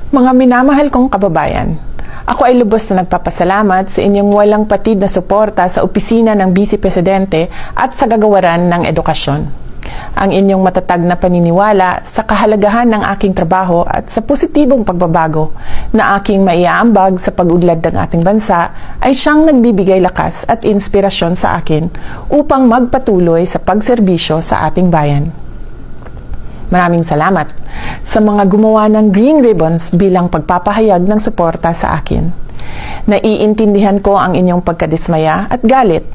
Mga minamahal kong kababayan, ako ay lubos na nagpapasalamat sa inyong walang patid na suporta sa opisina ng Vice Presidente at sa gagawaran ng edukasyon. Ang inyong matatag na paniniwala sa kahalagahan ng aking trabaho at sa positibong pagbabago na aking maiaambag sa pag-udlad ng ating bansa ay siyang nagbibigay lakas at inspirasyon sa akin upang magpatuloy sa pagserbisyo sa ating bayan. Maraming salamat sa mga gumawa ng Green Ribbons bilang pagpapahayag ng suporta sa akin. Naiintindihan ko ang inyong pagkadismaya at galit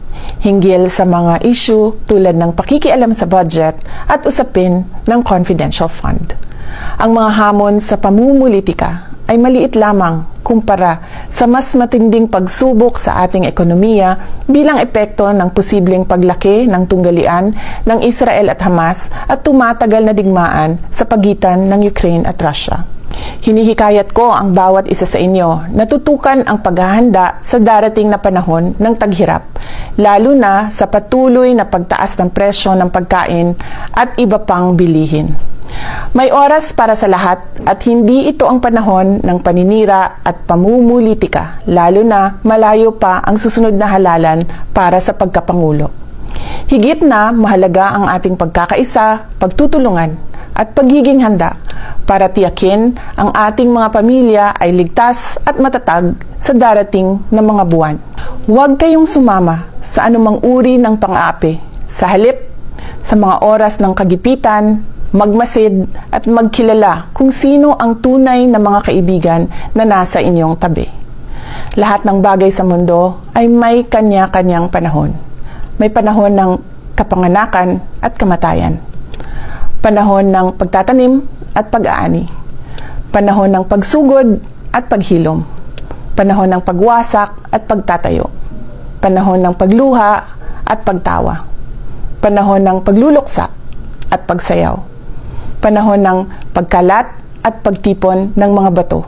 hinggil sa mga issue tulad ng pakikialam sa budget at usapin ng confidential fund. Ang mga hamon sa pamumulitika ay maliit lamang kumpara sa mas matinding pagsubok sa ating ekonomiya bilang epekto ng posibleng paglaki ng tunggalian ng Israel at Hamas at tumatagal na digmaan sa pagitan ng Ukraine at Russia. Hinihikayat ko ang bawat isa sa inyo na tutukan ang paghahanda sa darating na panahon ng taghirap, lalo na sa patuloy na pagtaas ng presyo ng pagkain at iba pang bilihin. May oras para sa lahat at hindi ito ang panahon ng paninira at pamumulitika, lalo na malayo pa ang susunod na halalan para sa pagkapangulo. Higit na mahalaga ang ating pagkakaisa, pagtutulungan at pagiging handa para tiyakin ang ating mga pamilya ay ligtas at matatag sa darating na mga buwan. Huwag kayong sumama sa anumang uri ng pang-aapi. Sa halip, sa mga oras ng kagipitan, magmasid at magkilala kung sino ang tunay na mga kaibigan na nasa inyong tabi. Lahat ng bagay sa mundo ay may kanya-kanyang panahon. May panahon ng kapanganakan at kamatayan. Panahon ng pagtatanim at pag-aani. Panahon ng pagsugod at paghilom. Panahon ng pagwasak at pagtatayo. Panahon ng pagluha at pagtawa. Panahon ng pagluluksa at pagsayaw. Panahon ng pagkalat at pagtipon ng mga bato.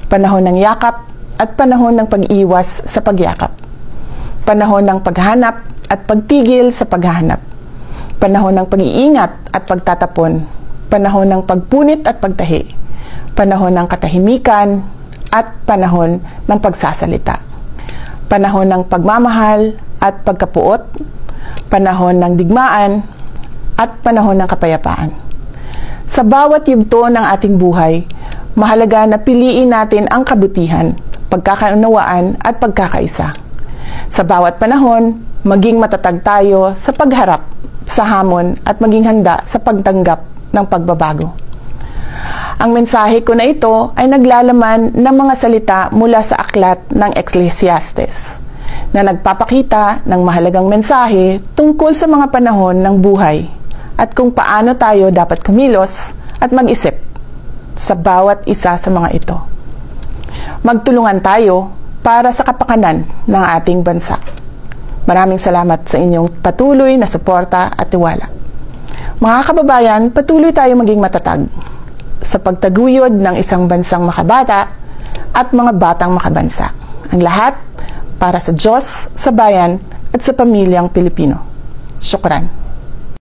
Panahon ng yakap at panahon ng pag-iwas sa pagyakap. Panahon ng paghanap at pagtigil sa paghahanap. Panahon ng pag-iingat at pagtatapon. Panahon ng pagpunit at pagtahi. Panahon ng katahimikan at panahon ng pagsasalita. Panahon ng pagmamahal at pagkapuot. Panahon ng digmaan at panahon ng kapayapaan. Sa bawat yugto ng ating buhay, mahalaga na piliin natin ang kabutihan, pagkakaunawaan at pagkakaisa. Sa bawat panahon, maging matatag tayo sa pagharap sa hamon at maging handa sa pagtanggap ng pagbabago. Ang mensahe ko na ito ay naglalaman ng mga salita mula sa aklat ng Ecclesiastes na nagpapakita ng mahalagang mensahe tungkol sa mga panahon ng buhay at kung paano tayo dapat kumilos at mag-isip sa bawat isa sa mga ito. Magtulungan tayo para sa kapakanan ng ating bansa. Maraming salamat sa inyong patuloy na suporta at tiwala. Mga kababayan, patuloy tayo maging matatag sa pagtaguyod ng isang bansang makabata at mga batang makabansa. Ang lahat para sa Diyos, sa bayan at sa pamilyang Pilipino. Syukran.